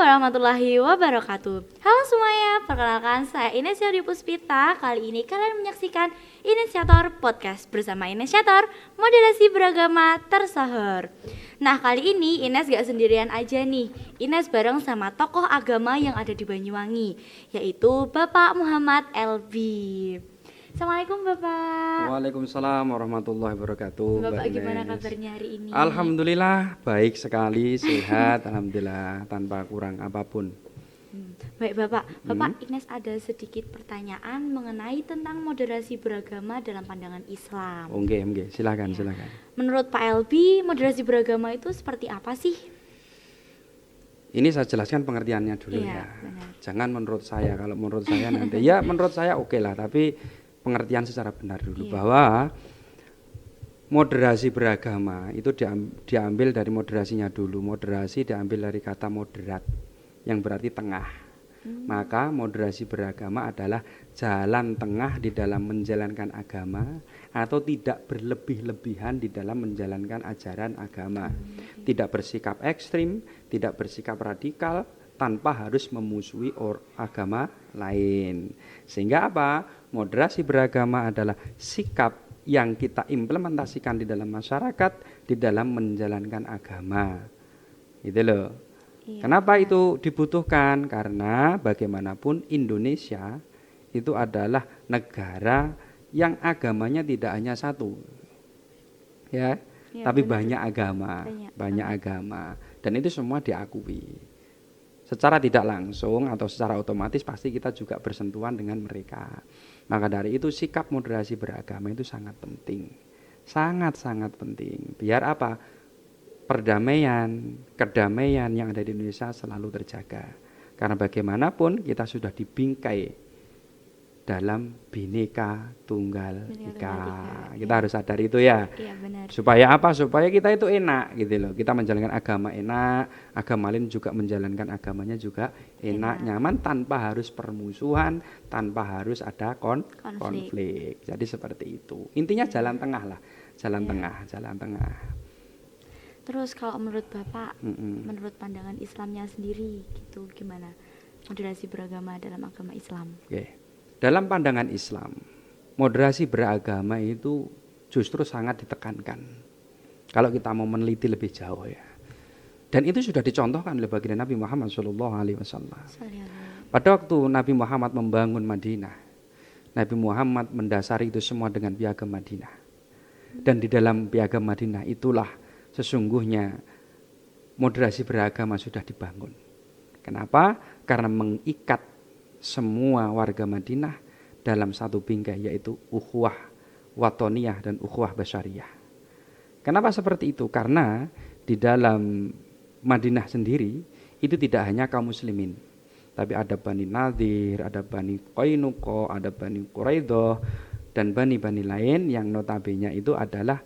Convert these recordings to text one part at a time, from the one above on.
warahmatullahi wabarakatuh. Halo semuanya, perkenalkan saya Ines Yodi Puspita. Kali ini kalian menyaksikan Inisiator Podcast bersama Inisiator Moderasi Beragama Tersahur. Nah, kali ini Ines gak sendirian aja nih. Ines bareng sama tokoh agama yang ada di Banyuwangi, yaitu Bapak Muhammad Elbi. Assalamualaikum Bapak. Waalaikumsalam warahmatullahi wabarakatuh. Bapak Mbak gimana Ines. kabarnya hari ini? Alhamdulillah baik sekali, sehat, alhamdulillah tanpa kurang apapun. Baik Bapak, Ines ada sedikit pertanyaan mengenai tentang moderasi beragama dalam pandangan Islam. Oke, silakan. Menurut Pak Elbi, moderasi beragama itu seperti apa sih? Ini saya jelaskan pengertiannya dulu Iya, ya. benar. Jangan menurut saya, kalau menurut saya nanti ya menurut saya oke lah, tapi pengertian secara benar dulu Iya. bahwa moderasi beragama itu diambil dari moderasinya dulu. Moderasi diambil dari kata moderat yang berarti tengah. Maka moderasi beragama adalah jalan tengah di dalam menjalankan agama atau tidak berlebih-lebihan di dalam menjalankan ajaran agama. Tidak bersikap ekstrim, tidak bersikap radikal tanpa harus memusuhi agama lain. Sehingga apa? Moderasi beragama adalah sikap yang kita implementasikan di dalam masyarakat di dalam menjalankan agama. Gitu loh. Iya. Kenapa itu dibutuhkan? Karena bagaimanapun Indonesia itu adalah negara yang agamanya tidak hanya satu. Ya, Iya, tapi benar. banyak agama, Banyak agama. Dan itu semua diakui. Secara tidak langsung atau secara otomatis pasti kita juga bersentuhan dengan mereka. Maka dari itu sikap moderasi beragama itu sangat penting. Sangat-sangat penting. Biar apa? Perdamaian, kedamaian yang ada di Indonesia selalu terjaga. Karena bagaimanapun kita sudah dibingkai dalam Bhinneka Tunggal Ika. Kita harus sadar itu ya. Iya, benar. Supaya apa? Supaya kita itu enak gitu loh. Kita menjalankan agama enak, agama lain juga menjalankan agamanya juga enak, nyaman tanpa harus permusuhan, tanpa harus ada konflik. Jadi seperti itu. Intinya jalan tengah lah, jalan tengah. Terus kalau menurut Bapak, menurut pandangan Islamnya sendiri gitu gimana? Moderasi beragama dalam agama Islam. Oke. Dalam pandangan Islam, moderasi beragama itu justru sangat ditekankan. Kalau kita mau meneliti lebih jauh ya. Dan itu sudah dicontohkan oleh baginda Nabi Muhammad SAW. Pada waktu Nabi Muhammad membangun Madinah, Nabi Muhammad mendasari itu semua dengan piagam Madinah. Dan di dalam piagam Madinah itulah sesungguhnya moderasi beragama sudah dibangun. Kenapa? Karena mengikat semua warga Madinah dalam satu bingkai, yaitu ukhuwah watoniyah dan ukhuwah basyariyah. Kenapa seperti itu? Karena di dalam Madinah sendiri itu tidak hanya kaum muslimin, tapi ada Bani Nadir, ada Bani Qainuqa, ada Bani Quraidah, dan bani-bani lain yang notabene itu adalah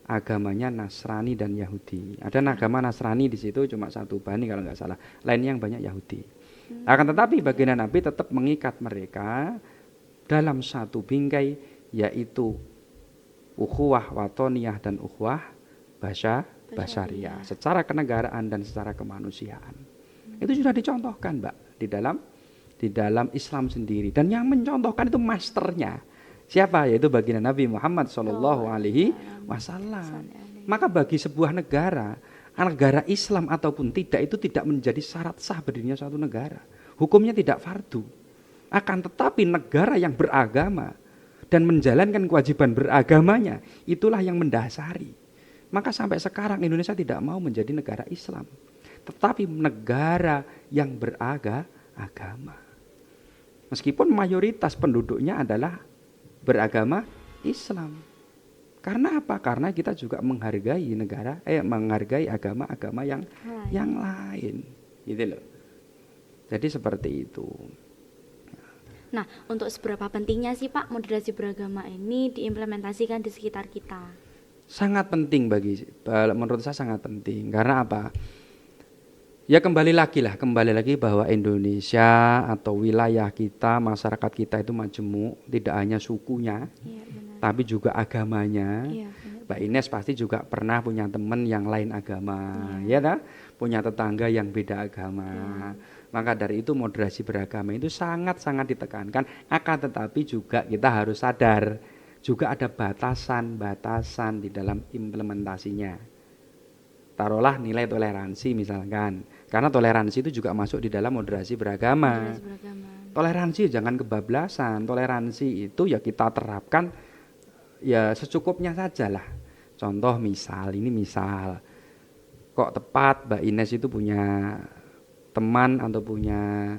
agamanya Nasrani dan Yahudi. Ada agama Nasrani di situ cuma satu bani kalau nggak salah, lain yang banyak Yahudi. Akan tetapi baginda Nabi tetap mengikat mereka dalam satu bingkai, yaitu ukhuwah watoniyah dan ukhuwah basyariyah, secara kenegaraan dan secara kemanusiaan. Itu sudah dicontohkan, Mbak, di dalam Islam sendiri. Dan yang mencontohkan itu masternya siapa? Yaitu baginda Nabi Muhammad SAW. Maka bagi sebuah negara Islam ataupun tidak, itu tidak menjadi syarat sah berdirinya suatu negara. Hukumnya tidak fardu. Akan tetapi negara yang beragama dan menjalankan kewajiban beragamanya, itulah yang mendasari. Maka sampai sekarang Indonesia tidak mau menjadi negara Islam, tetapi negara yang beragama. Meskipun mayoritas penduduknya adalah beragama Islam. Karena apa? Karena kita juga menghargai menghargai agama-agama yang lain, gitu loh. Jadi seperti itu. Nah, untuk seberapa pentingnya sih Pak moderasi beragama ini diimplementasikan di sekitar kita? Sangat penting menurut saya sangat penting. Karena apa? Ya kembali lagi bahwa Indonesia atau wilayah kita, masyarakat kita itu majemuk, tidak hanya sukunya, tapi juga agamanya. Mbak Ines pasti juga pernah punya teman yang lain agama, ya tak? Punya tetangga yang beda agama. Maka dari itu moderasi beragama itu sangat-sangat ditekankan. Akan tetapi juga kita harus sadar, juga ada batasan-batasan di dalam implementasinya. Taruhlah nilai toleransi misalkan, karena toleransi itu juga masuk di dalam moderasi beragama. Moderasi beragama. Toleransi jangan kebablasan, toleransi itu ya kita terapkan ya secukupnya saja lah. Contoh misal, kok tepat Mbak Ines itu punya teman atau punya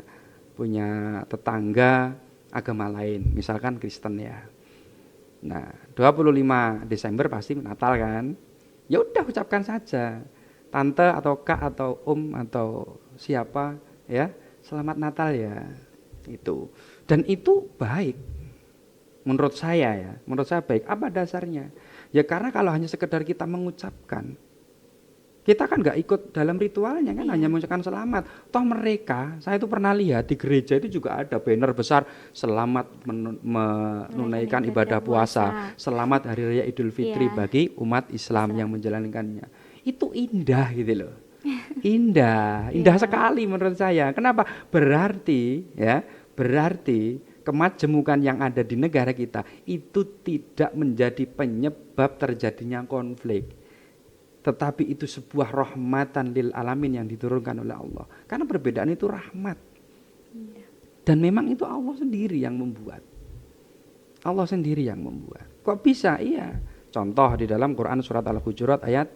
tetangga agama lain, misalkan Kristen ya. Nah, 25 Desember pasti Natal kan? Ya udah ucapkan saja. Tante atau kak atau atau siapa ya, selamat Natal ya. Itu. Dan itu baik. Menurut saya baik. Apa dasarnya? Ya karena kalau hanya sekedar kita mengucapkan, kita kan nggak ikut dalam ritualnya kan, hanya mengucapkan selamat. Toh mereka, saya itu pernah lihat di gereja itu juga ada banner besar selamat menunaikan ibadah puasa, selamat hari raya Idul Fitri bagi umat Islam yang menjalankannya. Itu indah gitu loh. Indah sekali menurut saya. Kenapa? Berarti kemajemukan yang ada di negara kita itu tidak menjadi penyebab terjadinya konflik, tetapi itu sebuah rahmatan lil alamin yang diturunkan oleh Allah. Karena perbedaan itu rahmat. Dan memang itu Allah sendiri yang membuat. Kok bisa? Iya. Contoh di dalam Quran surat Al-Hujurat ayat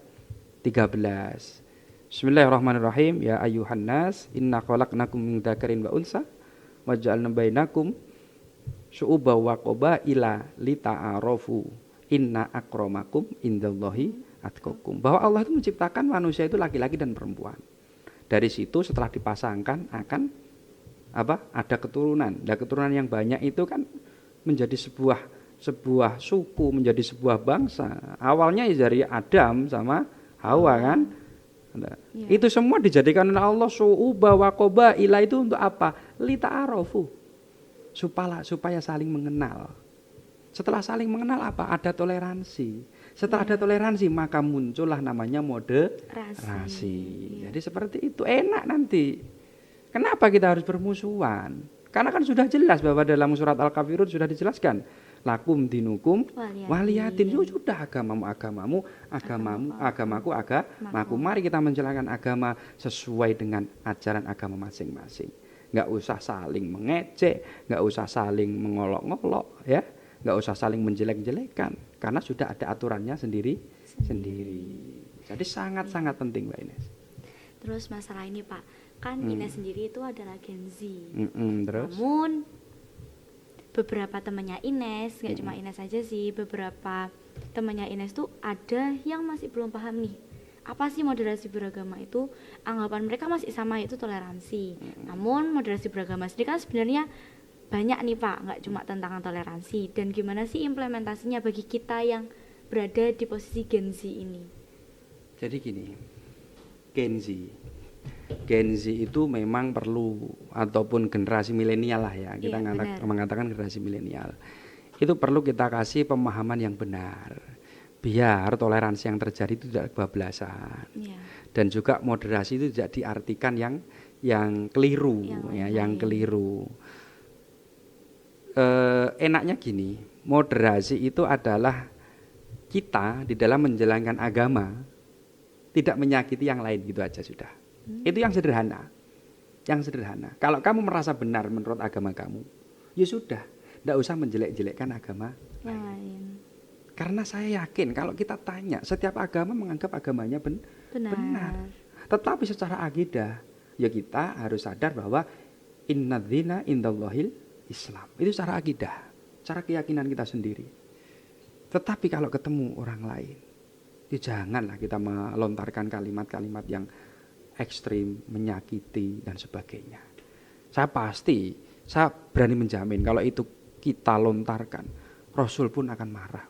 13. Bismillahirrahmanirrahim. Ya ayyuhan nas, inna khalaqnakum min dzakarin wa unsa wa ja'alna bainakum syu'uban wa qabaila lita'arafu inna akramakum indallahi atqakum. Bahwa Allah itu menciptakan manusia itu laki-laki dan perempuan. Dari situ setelah dipasangkan akan ada keturunan. Nah, keturunan yang banyak itu kan menjadi sebuah suku, menjadi sebuah bangsa. Awalnya dari Adam sama Hawa kan. Nah, itu semua dijadikan oleh Allah syu'uban wa qabaila itu untuk apa? Lita'arafu. Supaya saling mengenal. Setelah saling mengenal Ada toleransi. Setelah ada toleransi maka muncullah namanya moderasi. Jadi seperti itu enak nanti. Kenapa kita harus bermusuhan? Karena kan sudah jelas bahwa dalam surat Al-Kafirun sudah dijelaskan. Lakum dinukum waliyatin. Sudah agamamu, agamaku. Mari kita menjalankan agama sesuai dengan ajaran agama masing-masing. Nggak usah saling mengejek, nggak usah saling mengolok-ngolok, ya, nggak usah saling menjelek-jelekan, karena sudah ada aturannya sendiri. Jadi sangat-sangat penting Mbak Ines. Terus masalah ini Pak, kan Ines sendiri itu adalah Gen Z. Terus? Namun beberapa temannya Ines, nggak cuma Ines aja sih, beberapa temannya Ines tuh ada yang masih belum paham nih. Apa sih moderasi beragama itu? Anggapan mereka masih sama, yaitu toleransi. Namun moderasi beragama sendiri kan sebenarnya banyak nih Pak, nggak cuma tentang toleransi. Dan gimana sih implementasinya bagi kita yang berada di posisi Gen Z ini? Jadi gini, Gen Z itu memang perlu, ataupun generasi milenial lah ya, kita mengatakan generasi milenial. Itu perlu kita kasih pemahaman yang benar. Biar toleransi yang terjadi itu tidak kebablasan, dan juga moderasi itu tidak diartikan yang keliru, yang keliru. Enaknya gini, moderasi itu adalah kita di dalam menjalankan agama tidak menyakiti yang lain, gitu aja sudah. Itu yang sederhana. Kalau kamu merasa benar menurut agama kamu, ya sudah, tidak usah menjelek-jelekkan agama lain. Karena saya yakin kalau kita tanya, setiap agama menganggap agamanya benar. Tetapi secara akidah, ya kita harus sadar bahwa innadzina indallahil Islam. Itu secara akidah, cara keyakinan kita sendiri. Tetapi kalau ketemu orang lain, ya janganlah kita melontarkan kalimat-kalimat yang ekstrim, menyakiti dan sebagainya. Saya berani menjamin kalau itu kita lontarkan, Rasul pun akan marah.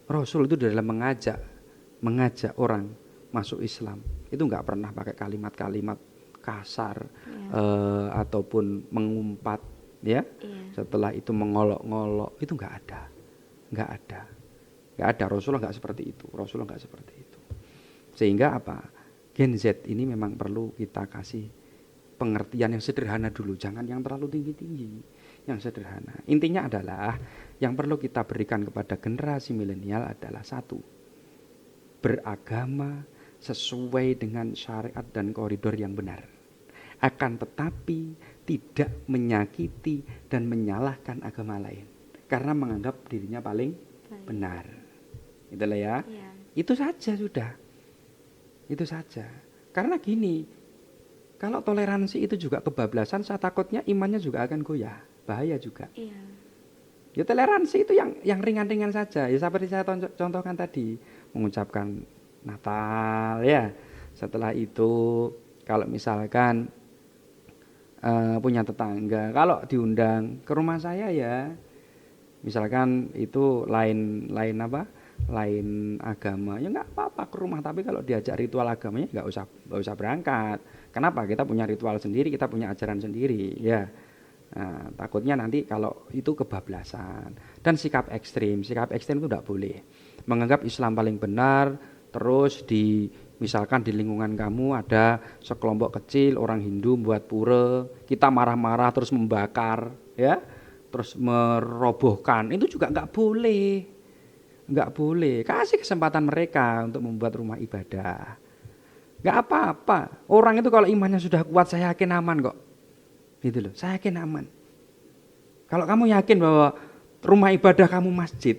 Rasul itu dalam mengajak orang masuk Islam itu nggak pernah pakai kalimat-kalimat kasar, ataupun mengumpat, ya. Setelah itu mengolok-ngolok, itu nggak ada. Nggak ada, Rasulullah nggak seperti itu. Rasulullah nggak seperti itu. Sehingga apa? Gen Z ini memang perlu kita kasih pengertian yang sederhana dulu, jangan yang terlalu tinggi-tinggi, yang sederhana. Intinya adalah yang perlu kita berikan kepada generasi milenial adalah satu, beragama sesuai dengan syariat dan koridor yang benar. Akan tetapi tidak menyakiti dan menyalahkan agama lain karena menganggap dirinya paling benar. Itulah ya. Iya. Itu saja sudah. Itu saja. Karena gini, kalau toleransi itu juga kebablasan, saya takutnya imannya juga akan goyah. Bahaya juga. Iya. Ya toleransi itu yang ringan-ringan saja. Ya seperti saya contohkan tadi, mengucapkan Natal ya. Setelah itu kalau misalkan punya tetangga, kalau diundang ke rumah saya ya, misalkan itu lain agama, ya nggak apa-apa ke rumah. Tapi kalau diajak ritual agamanya nggak usah berangkat. Kenapa? Kita punya ritual sendiri, kita punya ajaran sendiri ya. Nah, takutnya nanti kalau itu kebablasan dan sikap ekstrim itu tidak boleh. Menganggap Islam paling benar, terus misalkan di lingkungan kamu ada sekelompok kecil orang Hindu buat pura, kita marah-marah terus membakar, ya, terus merobohkan, itu juga nggak boleh. Kasih kesempatan mereka untuk membuat rumah ibadah. Nggak apa-apa. Orang itu kalau imannya sudah kuat, saya yakin aman kok. Gitu loh, saya yakin aman. Kalau kamu yakin bahwa rumah ibadah kamu masjid,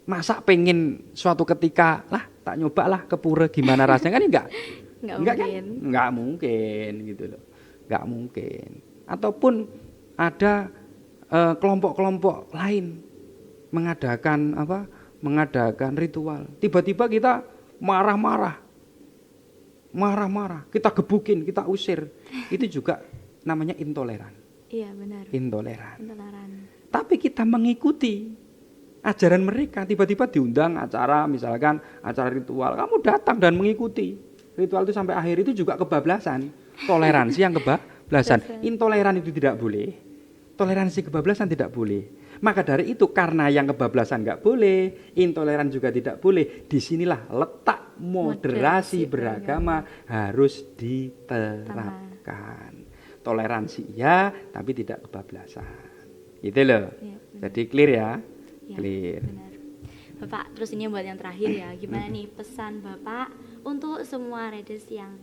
masa pengen suatu ketika tak nyoba lah ke pura gimana rasanya, kan enggak Nggak kan? Enggak mungkin gitu loh. Enggak mungkin. Ataupun ada kelompok-kelompok lain mengadakan ritual. Tiba-tiba kita marah-marah, kita gebukin, kita usir. Itu juga namanya intoleran. Iya benar. Intoleran. Tapi kita mengikuti ajaran mereka, tiba-tiba diundang acara, misalkan acara ritual, kamu datang dan mengikuti ritual itu sampai akhir, itu juga kebablasan. Toleransi yang kebablasan. Intoleran itu tidak boleh, toleransi kebablasan tidak boleh. Maka dari itu, karena yang kebablasan nggak boleh, intoleran juga tidak boleh, disinilah letak moderasi beragama harus diterapkan. Toleransi ya, tapi tidak kebablasan. Gitu loh. Ya, jadi clear ya? Ya, Clear. benar. Bapak, terus ini buat yang terakhir ya, gimana nih pesan Bapak untuk semua riders yang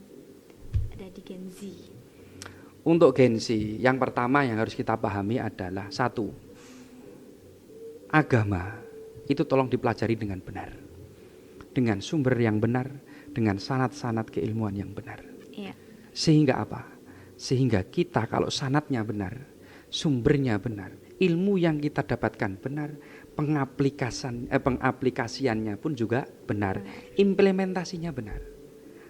ada di Gen Z? Untuk Gen Z, yang pertama yang harus kita pahami adalah satu, agama itu tolong dipelajari dengan benar, dengan sumber yang benar, dengan sanad-sanad keilmuan yang benar. Iya. Sehingga apa? Sehingga kita kalau sanadnya benar, sumbernya benar, ilmu yang kita dapatkan benar, pengaplikasiannya pun juga benar, implementasinya benar.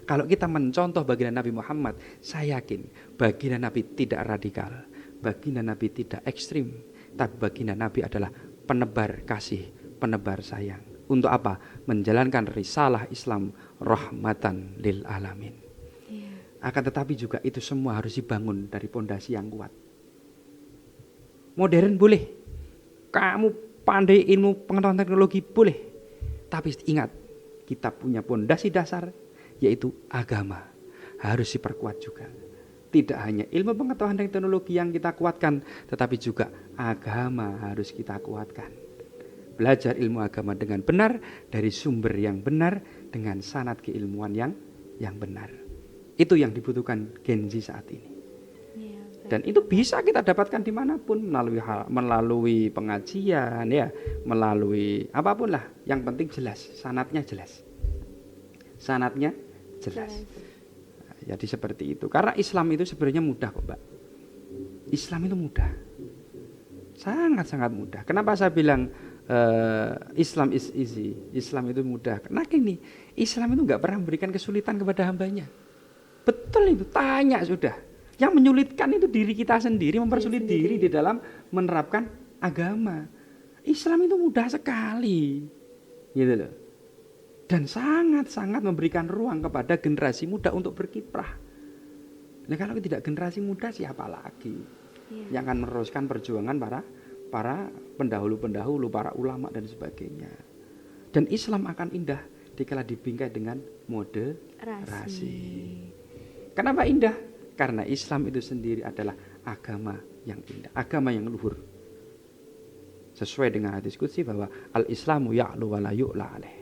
Kalau kita mencontoh baginda Nabi Muhammad, saya yakin baginda Nabi tidak radikal, baginda Nabi tidak ekstrim, tapi baginda Nabi adalah penebar kasih, penebar sayang. Untuk apa? Menjalankan risalah Islam rahmatan lil alamin. Akan tetapi juga itu semua harus dibangun dari pondasi yang kuat. Modern boleh, kamu pandai ilmu pengetahuan teknologi boleh, tapi ingat, kita punya pondasi dasar, yaitu agama, harus diperkuat juga. Tidak hanya ilmu pengetahuan dan teknologi yang kita kuatkan, tetapi juga agama harus kita kuatkan. Belajar ilmu agama dengan benar, dari sumber yang benar, dengan sanad keilmuan yang benar. Itu yang dibutuhkan Gen Z saat ini. Dan itu bisa kita dapatkan dimanapun, melalui pengajian, ya, melalui apapun lah. Yang penting jelas, sanadnya jelas. Sanadnya jelas. Jadi seperti itu. Karena Islam itu sebenarnya mudah kok, Mbak. Islam itu mudah, sangat-sangat mudah. Kenapa saya bilang Islam is easy, Islam itu mudah? Karena gini, Islam itu nggak pernah memberikan kesulitan kepada hambanya. Betul itu, tanya sudah. Yang menyulitkan itu diri kita sendiri, mempersulit diri di dalam menerapkan agama. Islam itu mudah sekali, gitu loh. Dan sangat-sangat memberikan ruang kepada generasi muda untuk berkiprah. Nah, kalau tidak generasi muda, siapa lagi yang akan meneruskan perjuangan para pendahulu-pendahulu, para ulama dan sebagainya. Dan Islam akan indah dikala dibingkai dengan moderasi. Kenapa indah? Karena Islam itu sendiri adalah agama yang indah, agama yang luhur. Sesuai dengan hadis qudsi bahwa al-Islamu ya'lu wa la yu'la alaih.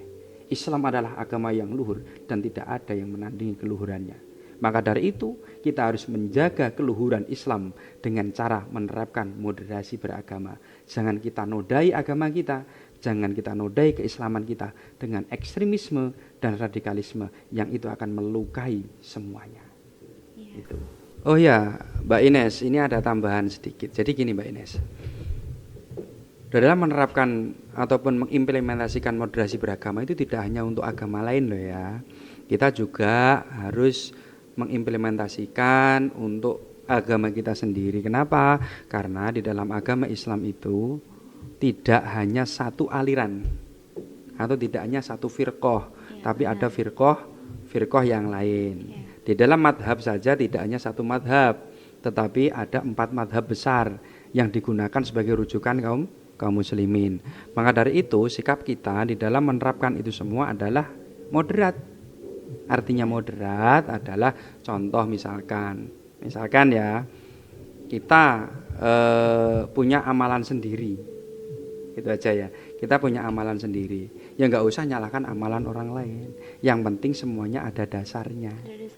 Islam adalah agama yang luhur dan tidak ada yang menandingi keluhurannya. Maka dari itu kita harus menjaga keluhuran Islam dengan cara menerapkan moderasi beragama. Jangan kita nodai agama kita, jangan kita nodai keislaman kita dengan ekstremisme dan radikalisme yang itu akan melukai semuanya. Itu. Oh ya, Mbak Ines, ini ada tambahan sedikit. Jadi gini Mbak Ines, dalam menerapkan ataupun mengimplementasikan moderasi beragama itu tidak hanya untuk agama lain loh ya. Kita juga harus mengimplementasikan untuk agama kita sendiri. Kenapa? Karena di dalam agama Islam itu tidak hanya satu aliran atau tidak hanya satu firqoh, tapi ada firqoh yang lain. Di dalam madhab saja tidak hanya satu madhab, tetapi ada 4 madhab besar yang digunakan sebagai rujukan kaum muslimin. Maka dari itu sikap kita di dalam menerapkan itu semua adalah moderat. Artinya moderat adalah contoh misalkan ya kita punya amalan sendiri, itu aja ya. Kita punya amalan sendiri, ya nggak usah nyalakan amalan orang lain. Yang penting semuanya ada dasarnya. Iya.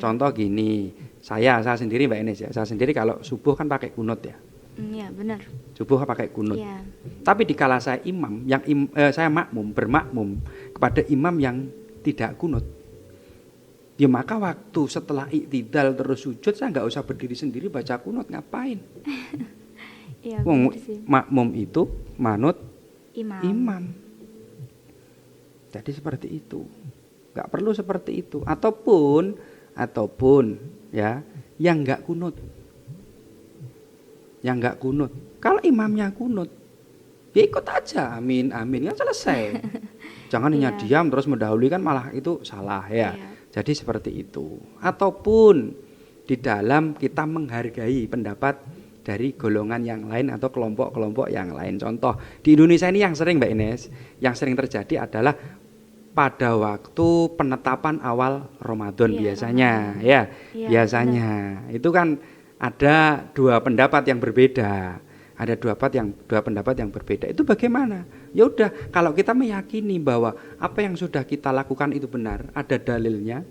Contoh gini, saya sendiri Mbak Ines ya, saya sendiri kalau subuh kan pakai kunut ya. Iya benar. Subuh pakai kunut. Iya. Tapi dikala saya imam, saya bermakmum kepada imam yang tidak kunut, ya maka waktu setelah iktidal terus sujud saya nggak usah berdiri sendiri baca kunut, ngapain? Iya benar sih. Makmum itu manut Imam. Jadi seperti itu. Nggak perlu seperti itu. Ataupun ya yang nggak kunut. Yang nggak kunut. Kalau imamnya kunut, ya ikut aja, amin amin, kan selesai. Jangan hanya diam terus mendahului, kan malah itu salah ya. Jadi seperti itu. Ataupun di dalam kita menghargai pendapat dari golongan yang lain atau kelompok-kelompok yang lain. Contoh di Indonesia ini yang sering Mbak Ines, yang sering terjadi adalah pada waktu penetapan awal Ramadan biasanya ya. Biasanya itu kan ada 2 pendapat yang berbeda. Ada dua pendapat yang berbeda. Itu bagaimana? Ya udah, kalau kita meyakini bahwa apa yang sudah kita lakukan itu benar, ada dalilnya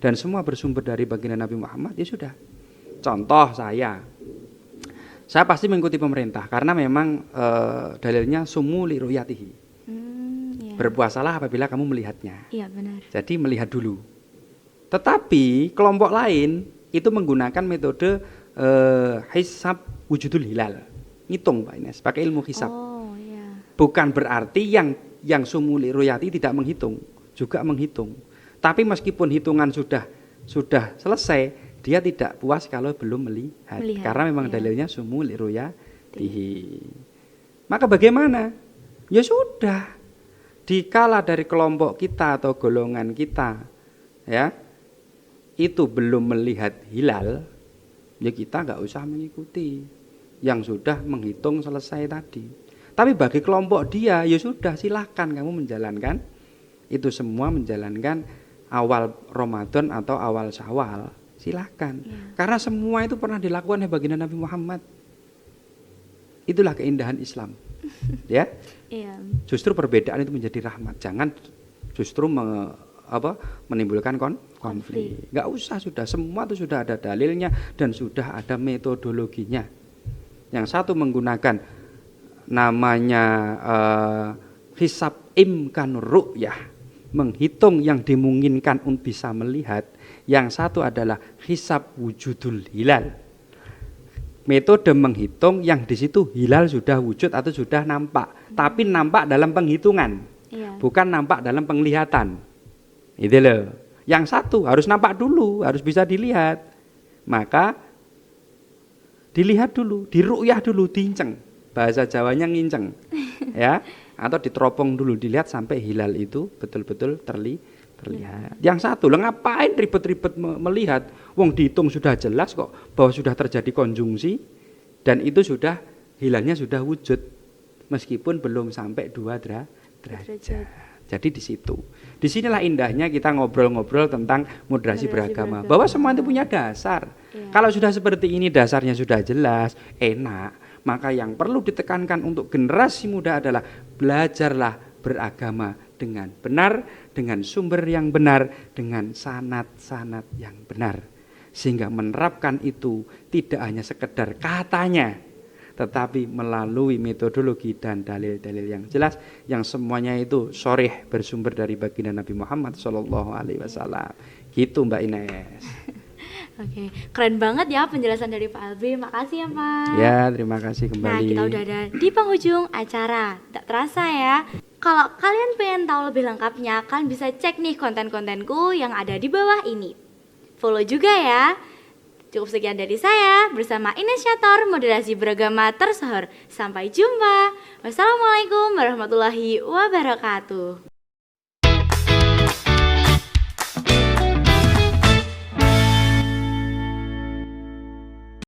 dan semua bersumber dari baginda Nabi Muhammad, ya sudah. Contoh saya pasti mengikuti pemerintah karena memang dalilnya sumu li ru'yatihi. Berpuasalah apabila kamu melihatnya. Iya benar. Jadi melihat dulu. Tetapi kelompok lain itu menggunakan metode hisab wujudul hilal. Ngitung Pak Ines, pakai ilmu hisab. Oh iya. Bukan berarti yang sumuli royati tidak menghitung, juga menghitung. Tapi meskipun hitungan sudah selesai, dia tidak puas kalau belum melihat. Karena memang dalilnya sumuli royatihi. Maka bagaimana? Ya sudah. Dikala dari kelompok kita atau golongan kita ya itu belum melihat hilal, ya kita nggak usah mengikuti yang sudah menghitung selesai tadi. Tapi bagi kelompok dia, ya sudah silakan kamu menjalankan itu semua, menjalankan awal Ramadan atau awal Syawal, silakan. Karena semua itu pernah dilakukan oleh baginda Nabi Muhammad. Itulah keindahan Islam. Ya. Iya. Justru perbedaan itu menjadi rahmat. Jangan justru menimbulkan konflik. Enggak usah, sudah semua itu sudah ada dalilnya dan sudah ada metodologinya. Yang satu menggunakan namanya hisab imkan ru'yah, menghitung yang dimungkinkan untuk bisa melihat. Yang satu adalah hisab wujudul hilal, metode menghitung yang di situ hilal sudah wujud atau sudah nampak, tapi nampak dalam penghitungan, bukan nampak dalam penglihatan. Itu loh. Yang satu harus nampak dulu, harus bisa dilihat. Maka dilihat dulu, diru'yah dulu, diinceng. Bahasa Jawanya nginceng. Ya, atau diteropong dulu, dilihat sampai hilal itu betul-betul terlihat. Yang satu, lo ngapain ribet-ribet melihat? Wong dihitung sudah jelas kok bahwa sudah terjadi konjungsi dan itu sudah hilalnya sudah wujud meskipun belum sampai 2 derajat. derajat. Jadi di situ. Disinilah indahnya kita ngobrol-ngobrol tentang moderasi beragama. Bahwa semua itu punya dasar. Iya. Kalau sudah seperti ini dasarnya sudah jelas, enak. Maka yang perlu ditekankan untuk generasi muda adalah belajarlah beragama dengan benar, dengan sumber yang benar, dengan sanad-sanad yang benar. Sehingga menerapkan itu tidak hanya sekedar katanya, tetapi melalui metodologi dan dalil-dalil yang jelas, yang semuanya itu sharih bersumber dari baginda Nabi Muhammad SAW. Gitu Mbak Ines. Oke, keren banget ya penjelasan dari Pak Albi. Makasih ya Pak. Ya, terima kasih kembali. Nah, kita udah ada di penghujung acara. Tak terasa ya. Kalau kalian pengen tahu lebih lengkapnya, kalian bisa cek nih konten-kontenku yang ada di bawah ini. Follow juga ya. Cukup sekian dari saya bersama Inisiator Moderasi Beragama Tersohor. Sampai jumpa. Wassalamualaikum warahmatullahi wabarakatuh.